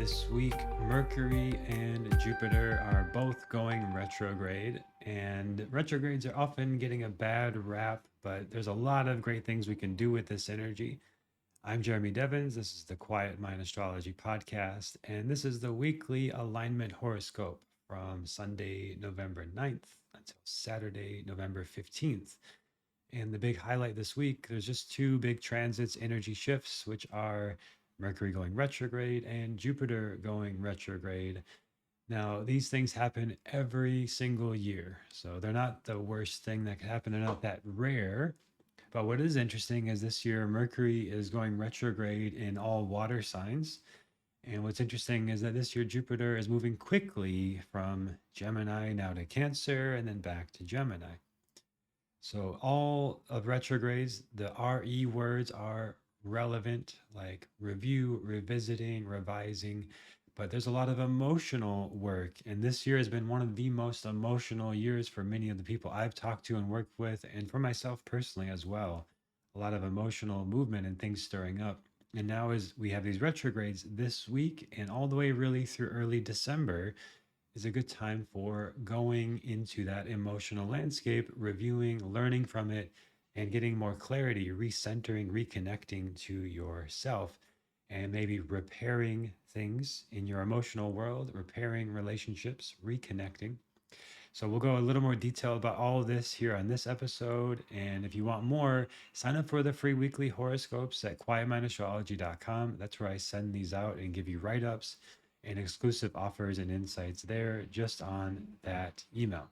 This week, Mercury and Jupiter are both going retrograde, and retrogrades are often getting a bad rap, but there's a lot of great things we can do with this energy. I'm Jeremy Devins. This is the Quietmind Astrology podcast, and this is the weekly alignment horoscope from Sunday, November 9th until Saturday, November 15th. And the big highlight this week, there's just two big transits, energy shifts, which are Mercury going retrograde and Jupiter going retrograde. Now, these things happen every single year. So they're not the worst thing that could happen. They're not that rare. But what is interesting is this year, Mercury is going retrograde in all water signs. And what's interesting is that this year, Jupiter is moving quickly from Gemini now to Cancer and then back to Gemini. So all of retrogrades, the RE words are relevant, like review, revisiting, revising, but there's a lot of emotional work. And this year has been one of the most emotional years for many of the people I've talked to and worked with, and for myself personally as well. A lot of emotional movement and things stirring up. And now, as we have these retrogrades this week and all the way really through early December, is a good time for going into that emotional landscape, reviewing, learning from it, and getting more clarity, recentering, reconnecting to yourself, and maybe repairing things in your emotional world, repairing relationships, reconnecting. So we'll go a little more detail about all of this here on this episode. And if you want more, sign up for the free weekly horoscopes at quietmindastrology.com. That's where I send these out and give you write-ups and exclusive offers and insights there just on that email.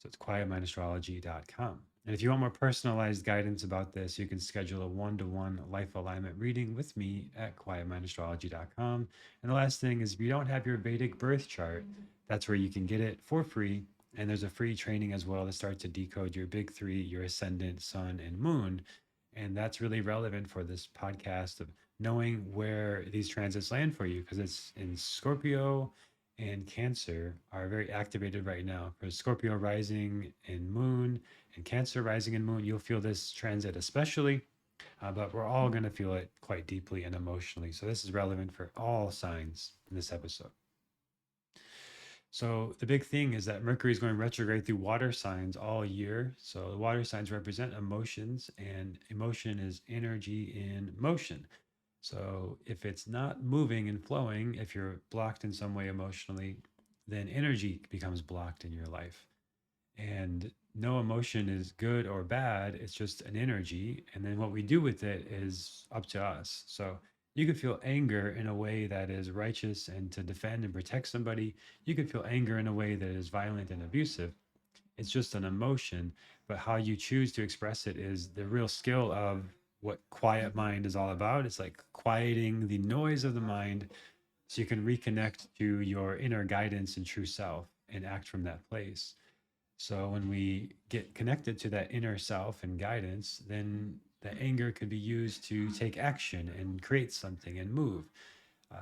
So it's quietmindastrology.com. And if you want more personalized guidance about this, you can schedule a one-to-one life alignment reading with me at quietmindastrology.com. And the last thing is, if you don't have your Vedic birth chart, that's where you can get it for free. And there's a free training as well to start to decode your big three, your ascendant, sun, and moon. And that's really relevant for this podcast of knowing where these transits land for you, because it's in Scorpio and Cancer are very activated right now. For Scorpio rising and moon and Cancer rising and moon, you'll feel this transit especially, but we're all going to feel it quite deeply and emotionally. So this is relevant for all signs in this episode. So the big thing is that Mercury is going retrograde through water signs all year. So the water signs represent emotions, and emotion is energy in motion. So if it's not moving and flowing, if you're blocked in some way emotionally, then energy becomes blocked in your life. And no emotion is good or bad, it's just an energy. And then what we do with it is up to us. So you could feel anger in a way that is righteous and to defend and protect somebody. You could feel anger in a way that is violent and abusive. It's just an emotion, but how you choose to express it is the real skill of what quiet mind is all about. It's like quieting the noise of the mind so you can reconnect to your inner guidance and true self and act from that place. So when we get connected to that inner self and guidance, then the anger could be used to take action and create something and move.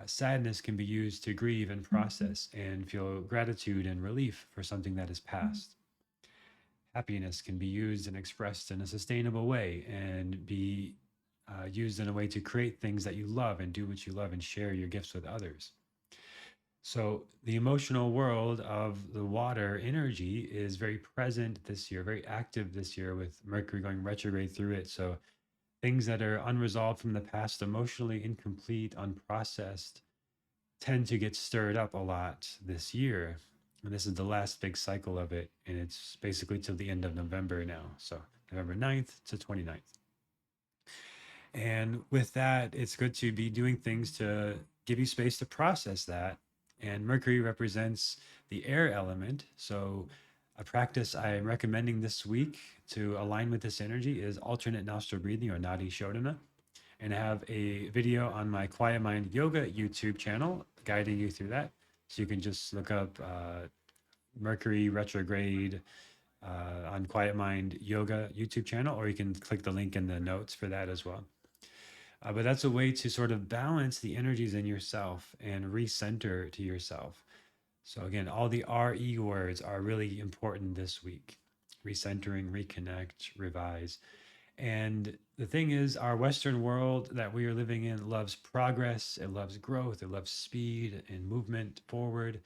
Sadness can be used to grieve and process and feel gratitude and relief for something that is past. Happiness can be used and expressed in a sustainable way and be used in a way to create things that you love and do what you love and share your gifts with others. So the emotional world of the water energy is very present this year, very active this year with Mercury going retrograde through it. So things that are unresolved from the past, emotionally incomplete, unprocessed, tend to get stirred up a lot this year. And this is the last big cycle of it. And it's basically till the end of November now. So November 9th to 29th. And with that, it's good to be doing things to give you space to process that. And Mercury represents the air element. So a practice I am recommending this week to align with this energy is alternate nostril breathing, or Nadi Shodhana. And I have a video on my Quiet Mind Yoga YouTube channel guiding you through that. So you can just look up Mercury Retrograde on Quiet Mind Yoga YouTube channel, or you can click the link in the notes for that as well. But that's a way to sort of balance the energies in yourself and recenter to yourself. So again, all the RE words are really important this week. Recentering, reconnect, revise. And the thing is, our Western world that we are living in loves progress, it loves growth, it loves speed and movement forward.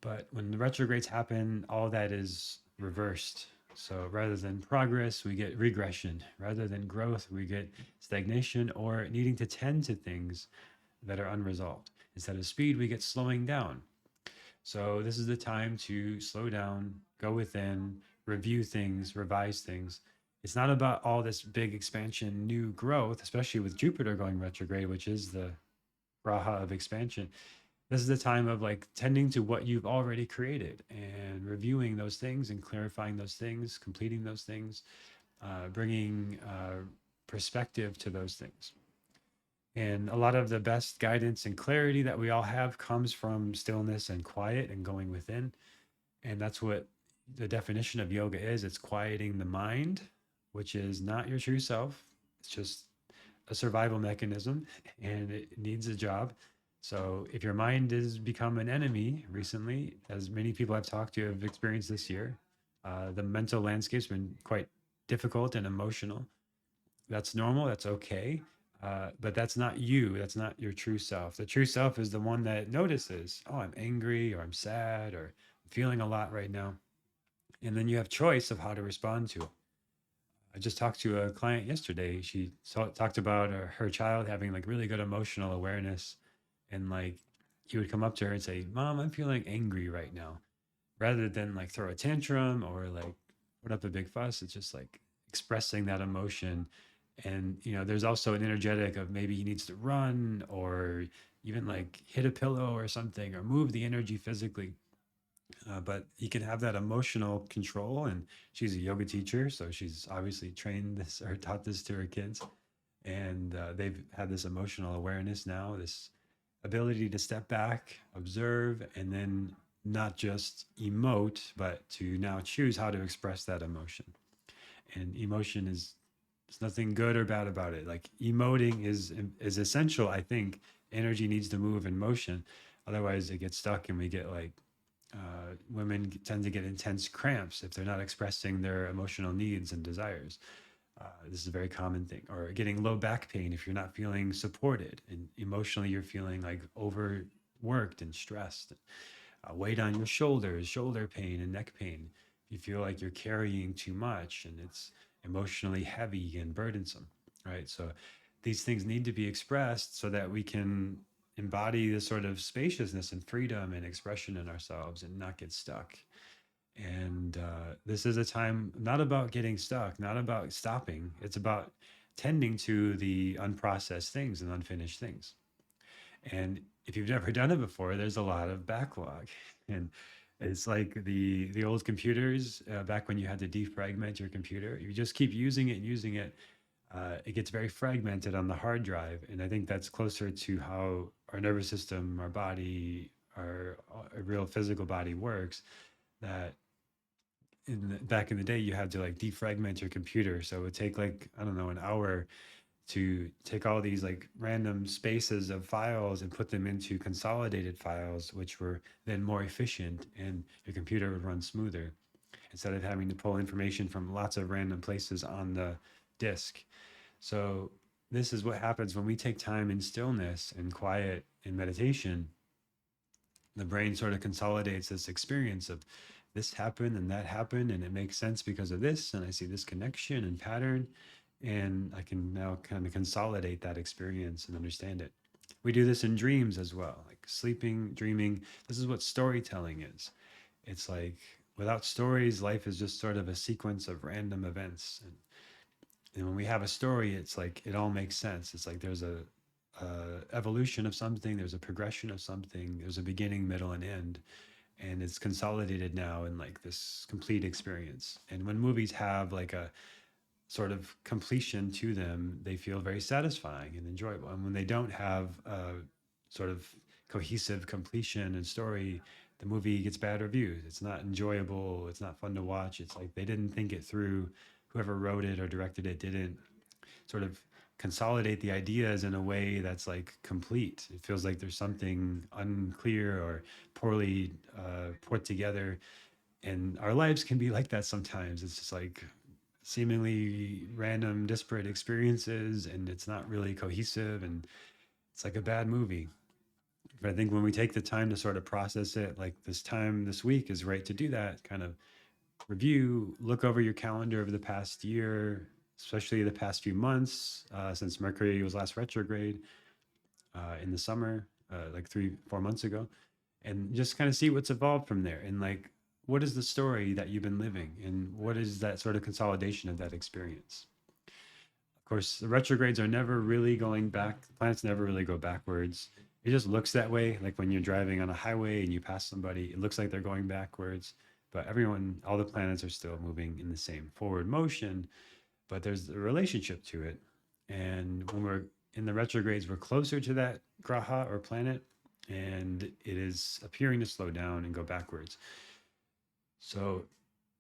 But when the retrogrades happen, all that is reversed. So rather than progress, we get regression. Rather than growth, we get stagnation or needing to tend to things that are unresolved. Instead of speed, we get slowing down. So this is the time to slow down, go within, review things, revise things. It's not about all this big expansion, new growth, especially with Jupiter going retrograde, which is the Raha of expansion. This is the time of like tending to what you've already created and reviewing those things and clarifying those things, completing those things, bringing perspective to those things. And a lot of the best guidance and clarity that we all have comes from stillness and quiet and going within. And that's what the definition of yoga is. It's quieting the mind, which is not your true self. It's just a survival mechanism and it needs a job. So if your mind has become an enemy recently, as many people I've talked to have experienced this year, the mental landscape's been quite difficult and emotional. That's normal. That's okay. But that's not you. That's not your true self. The true self is the one that notices, oh, I'm angry or I'm sad or I'm feeling a lot right now. And then you have choice of how to respond to it. I just talked to a client yesterday. She talked about her child having like really good emotional awareness. And like he would come up to her and say, Mom, I'm feeling angry right now. Rather than like throw a tantrum or like put up a big fuss, it's just like expressing that emotion. And there's also an energetic of maybe he needs to run or even like hit a pillow or something or move the energy physically. But he can have that emotional control. And she's a yoga teacher, so she's obviously trained this or taught this to her kids. And they've had this emotional awareness now, this ability to step back, observe, and then not just emote, but to now choose how to express that emotion. And emotion is there's nothing good or bad about it. Like emoting is essential. I think energy needs to move in motion, otherwise it gets stuck, and we get like women tend to get intense cramps if they're not expressing their emotional needs and desires. This is a very common thing. Or getting low back pain if you're not feeling supported and emotionally you're feeling like overworked and stressed. Weight on your shoulders, shoulder pain and neck pain. You feel like you're carrying too much and it's emotionally heavy and burdensome, right? So these things need to be expressed so that we can embody this sort of spaciousness and freedom and expression in ourselves and not get stuck. And this is a time not about getting stuck, not about stopping. It's about tending to the unprocessed things and unfinished things. And if you've never done it before, there's a lot of backlog. And it's like the old computers back when you had to defragment your computer. You just keep using it and using it. It gets very fragmented on the hard drive. And I think that's closer to how our nervous system, our body, our real physical body works. That back in the day, you had to like defragment your computer. So it would take like, I don't know, an hour to take all these like random spaces of files and put them into consolidated files, which were then more efficient and your computer would run smoother instead of having to pull information from lots of random places on the disk. So, this is what happens when we take time in stillness and quiet and meditation. The brain sort of consolidates this experience of this happened and that happened, and it makes sense because of this. And I see this connection and pattern and I can now kind of consolidate that experience and understand it. We do this in dreams as well, like sleeping, dreaming. This is what storytelling is. It's like without stories, life is just sort of a sequence of random events. And when we have a story, it's like it all makes sense. It's like there's a evolution of something, there's a progression of something, there's a beginning, middle, and end, and it's consolidated now in like this complete experience. And when movies have like a sort of completion to them, they feel very satisfying and enjoyable. And when they don't have a sort of cohesive completion and story, the movie gets bad reviews. It's not enjoyable. It's not fun to watch. It's like they didn't think it through. Whoever wrote it or directed it didn't sort of consolidate the ideas in a way that's like complete. It feels like there's something unclear or poorly put together. And our lives can be like that sometimes. It's just like seemingly random, disparate experiences, and it's not really cohesive, and it's like a bad movie. But I think when we take the time to sort of process it, like this time this week is right to do that, kind of review, look over your calendar over the past year, especially the past few months since Mercury was last retrograde in the summer, like 3, 4 months ago, and just kind of see what's evolved from there. And like, what is the story that you've been living, and what is that sort of consolidation of that experience? Of course, the retrogrades are never really going back. The planets never really go backwards. It just looks that way. Like when you're driving on a highway and you pass somebody, it looks like they're going backwards. But everyone, all the planets are still moving in the same forward motion, but there's a relationship to it. And when we're in the retrogrades, we're closer to that graha or planet, and it is appearing to slow down and go backwards. So,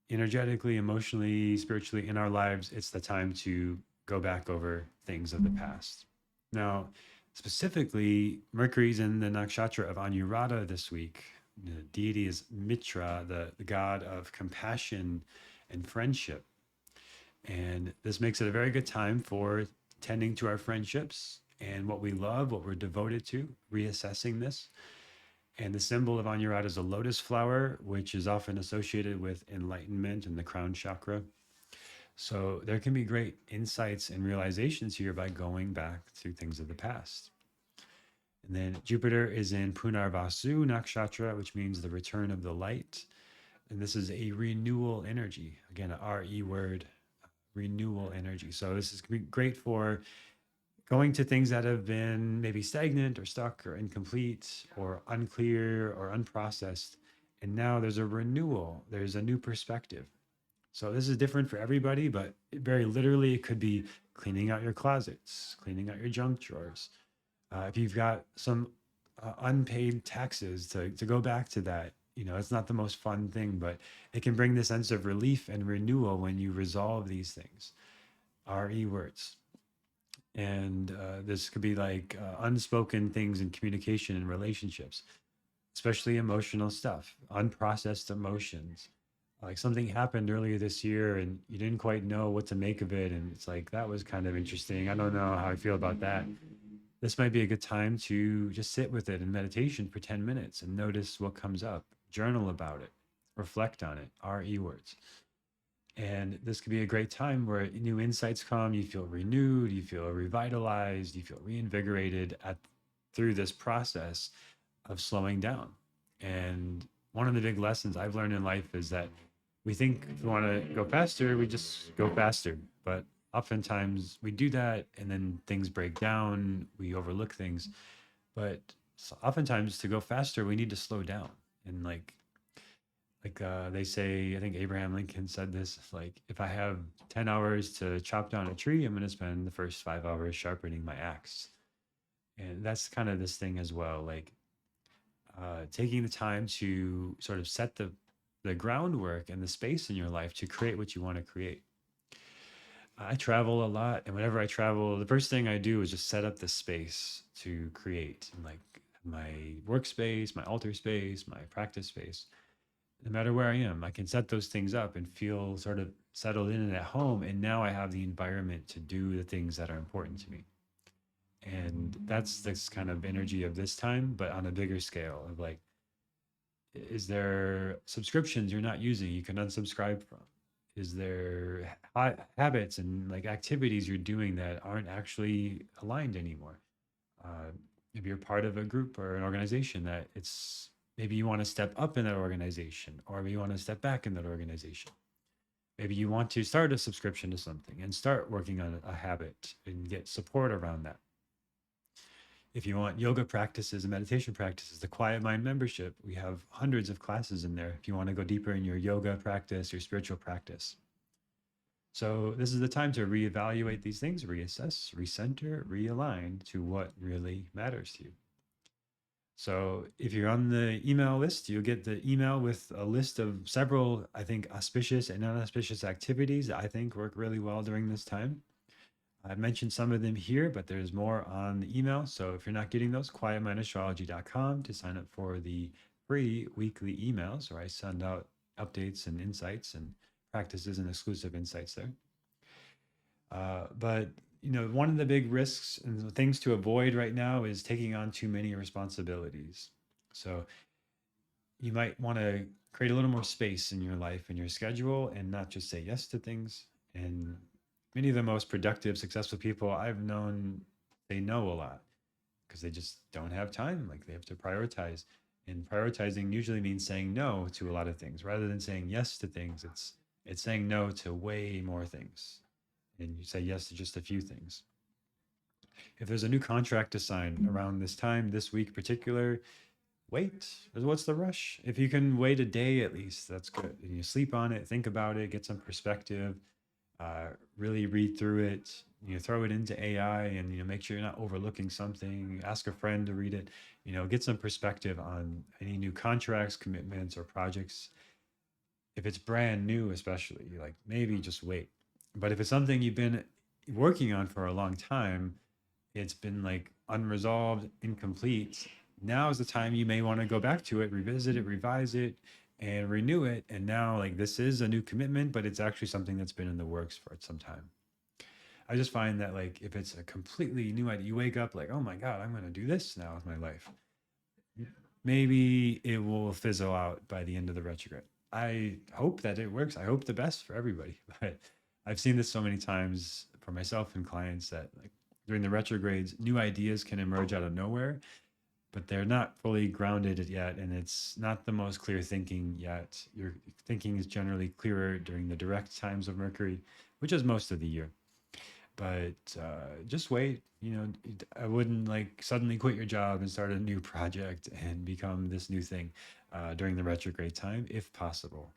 energetically, emotionally, spiritually, in our lives, it's the time to go back over things of the past. Now, specifically, Mercury's in the nakshatra of Anuradha this week. The deity is Mitra, the god of compassion and friendship. And this makes it a very good time for tending to our friendships and what we love, what we're devoted to, reassessing this. And the symbol of Anuradha is a lotus flower, which is often associated with enlightenment and the crown chakra. So there can be great insights and realizations here by going back to things of the past. And then Jupiter is in Punarvasu Nakshatra, which means the return of the light. And this is a renewal energy. Again, a RE word, renewal energy. So this is great for going to things that have been maybe stagnant or stuck or incomplete or unclear or unprocessed. And now there's a renewal, there's a new perspective. So this is different for everybody, but very literally, it could be cleaning out your closets, cleaning out your junk drawers. If you've got some unpaid taxes, to go back to that, it's not the most fun thing, but it can bring the sense of relief and renewal when you resolve these things. RE words. And this could be like unspoken things in communication and relationships, especially emotional stuff, unprocessed emotions. Like something happened earlier this year and you didn't quite know what to make of it. And it's like, that was kind of interesting. I don't know how I feel about that. This might be a good time to just sit with it in meditation for 10 minutes and notice what comes up, journal about it, reflect on it, RE words. And this could be a great time where new insights come, you feel renewed, you feel revitalized, you feel reinvigorated through this process of slowing down. And one of the big lessons I've learned in life is that we think if we want to go faster, we just go faster. But oftentimes we do that and then things break down, we overlook things. But oftentimes to go faster, we need to slow down. And they say, I think Abraham Lincoln said this, like, if I have 10 hours to chop down a tree, I'm going to spend the first 5 hours sharpening my axe. And that's kind of this thing as well, like taking the time to sort of set the groundwork and the space in your life to create what you want to create. I travel a lot, and whenever I travel, the first thing I do is just set up the space to create, like my workspace, my altar space, my practice space. No matter where I am, I can set those things up and feel sort of settled in and at home. And now I have the environment to do the things that are important to me. And that's this kind of energy of this time, but on a bigger scale of like, is there subscriptions you're not using you can unsubscribe from? Is there habits and like activities you're doing that aren't actually aligned anymore? Uh, if you're part of a group or an organization that it's maybe you want to step up in that organization, or maybe you want to step back in that organization. Maybe you want to start a subscription to something and start working on a habit and get support around that. If you want yoga practices and meditation practices, the Quietmind membership, we have hundreds of classes in there if you want to go deeper in your yoga practice, your spiritual practice. So this is the time to reevaluate these things, reassess, recenter, realign to what really matters to you. So if you're on the email list, you'll get the email with a list of several, I think, auspicious and unauspicious activities that I think work really well during this time. I've mentioned some of them here, but there's more on the email. So if you're not getting those, quietmindastrology.com to sign up for the free weekly emails where I send out updates and insights and practices and exclusive insights there. But one of the big risks and the things to avoid right now is taking on too many responsibilities. So you might want to create a little more space in your life and your schedule and not just say yes to things. And many of the most productive, successful people I've known say no a lot because they just don't have time. Like they have to prioritize. And prioritizing usually means saying no to a lot of things rather than saying yes to things. It's saying no to way more things. And you say yes to just a few things. If there's a new contract to sign around this time, this week particular, wait. What's the rush? If you can wait a day at least, that's good. And you sleep on it, think about it, get some perspective, really read through it. Throw it into AI, and make sure you're not overlooking something. Ask a friend to read it. Get some perspective on any new contracts, commitments, or projects. If it's brand new, especially, like maybe just wait. But if it's something you've been working on for a long time, it's been like unresolved, incomplete. Now is the time you may want to go back to it, revisit it, revise it, and renew it. And now, like, this is a new commitment, but it's actually something that's been in the works for some time. I just find that, like, if it's a completely new idea, you wake up like, oh my God, I'm going to do this now with my life. Maybe it will fizzle out by the end of the retrograde. I hope that it works. I hope the best for everybody. But I've seen this so many times for myself and clients that, like, during the retrogrades, new ideas can emerge out of nowhere, but they're not fully grounded yet. And it's not the most clear thinking yet. Your thinking is generally clearer during the direct times of Mercury, which is most of the year. But just wait. I wouldn't like suddenly quit your job and start a new project and become this new thing during the retrograde time, if possible.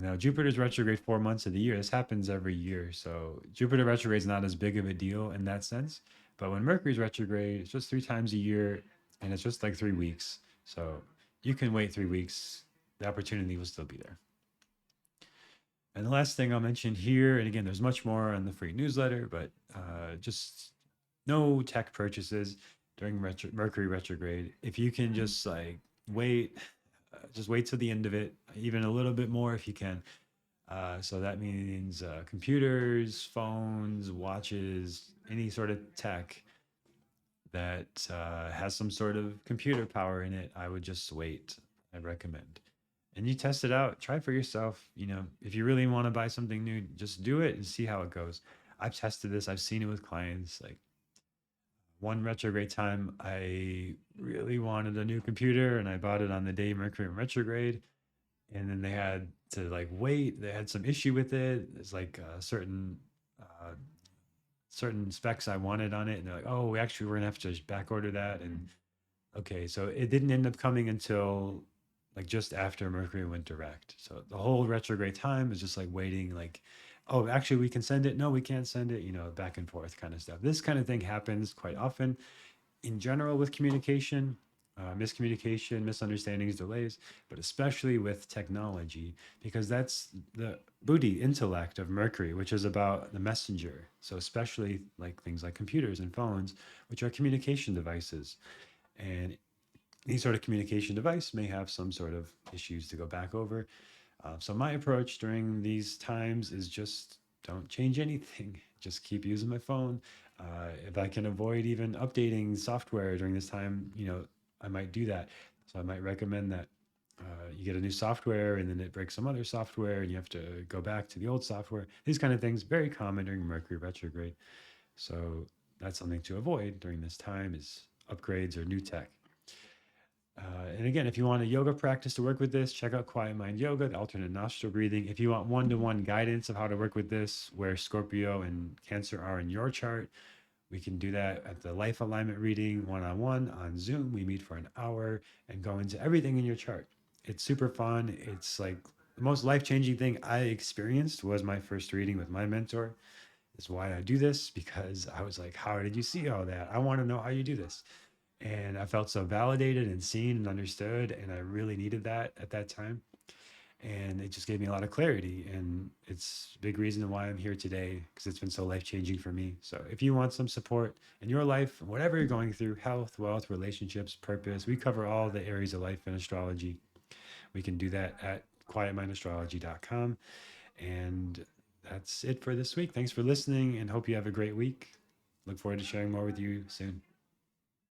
Now, Jupiter's retrograde 4 months of the year. This happens every year. So Jupiter retrograde is not as big of a deal in that sense. But when Mercury's retrograde, it's just 3 times a year and it's just like 3 weeks. So you can wait 3 weeks. The opportunity will still be there. And the last thing I'll mention here, and again, there's much more on the free newsletter, but just no tech purchases during Mercury retrograde. If you can just like wait, just wait till the end of it, even a little bit more if you can. So that means computers, phones, watches, any sort of tech that has some sort of computer power in it. I would just wait. I recommend. And you test it out, try for yourself. If you really want to buy something new, just do it and see how it goes. I've tested this, I've seen it with clients. Like one retrograde time, I really wanted a new computer and I bought it on the day Mercury retrograde. And then they had to like wait. They had some issue with it. It's like uh, certain specs I wanted on it, and they're like, "Oh, actually, we're gonna have to back order that." And okay, so it didn't end up coming until like just after Mercury went direct. So the whole retrograde time is just like waiting, like, oh, actually, we can send it. No, we can't send it. Back and forth kind of stuff. This kind of thing happens quite often in general with communication, miscommunication, misunderstandings, delays, but especially with technology, because that's the buddhi intellect of Mercury, which is about the messenger. So, especially like things like computers and phones, which are communication devices. And any sort of communication device may have some sort of issues to go back over. So, my approach during these times is just don't change anything, just keep using my phone. If I can avoid even updating software during this time, I might do that. So I might recommend that you get a new software and then it breaks some other software and you have to go back to the old software. These kind of things very common during Mercury retrograde. So that's something to avoid during this time is upgrades or new tech. And again, if you want a yoga practice to work with this, check out Quietmind Yoga, the alternate nostril breathing. If you want one-to-one guidance of how to work with this, where Scorpio and Cancer are in your chart, we can do that at the life alignment reading one-on-one on Zoom. We meet for an hour and go into everything in your chart. It's super fun. It's like the most life-changing thing I experienced was my first reading with my mentor. That's why I do this, because I was like, how did you see all that? I want to know how you do this. And I felt so validated and seen and understood. And I really needed that at that time. And it just gave me a lot of clarity. And it's a big reason why I'm here today, because it's been so life changing for me. So if you want some support in your life, whatever you're going through, health, wealth, relationships, purpose, we cover all the areas of life in astrology. We can do that at quietmindastrology.com. And that's it for this week. Thanks for listening and hope you have a great week. Look forward to sharing more with you soon.